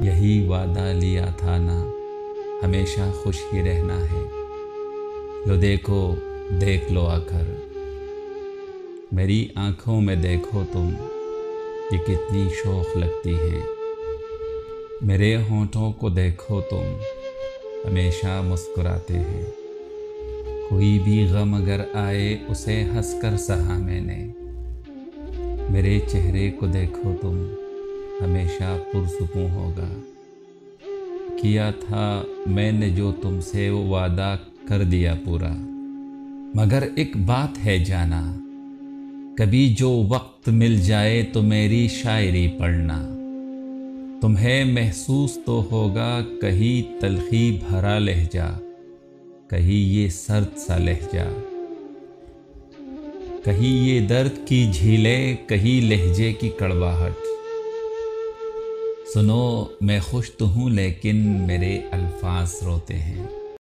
यही वादा लिया था ना, हमेशा खुश ही रहना है। लो देखो, देख लो आकर, मेरी आँखों में देखो तुम, ये कितनी शौक लगती हैं। मेरे होंठों को देखो तुम, हमेशा मुस्कुराते हैं। कोई भी गम अगर आए उसे हंसकर सहा मैंने। मेरे चेहरे को देखो तुम, हमेशा पुरसुकून होगा। किया था मैंने जो तुमसे, वो वादा कर दिया पूरा। मगर एक बात है जाना, कभी जो वक्त मिल जाए तो मेरी शायरी पढ़ना। तुम्हें महसूस तो होगा कहीं तलखी भरा लहजा, कहीं ये सर्द सा लहजा, कहीं ये दर्द की झीलें, कहीं लहजे की कड़वाहट। सुनो मैं खुश तो हूँ लेकिन मेरे अल्फाज रोते हैं।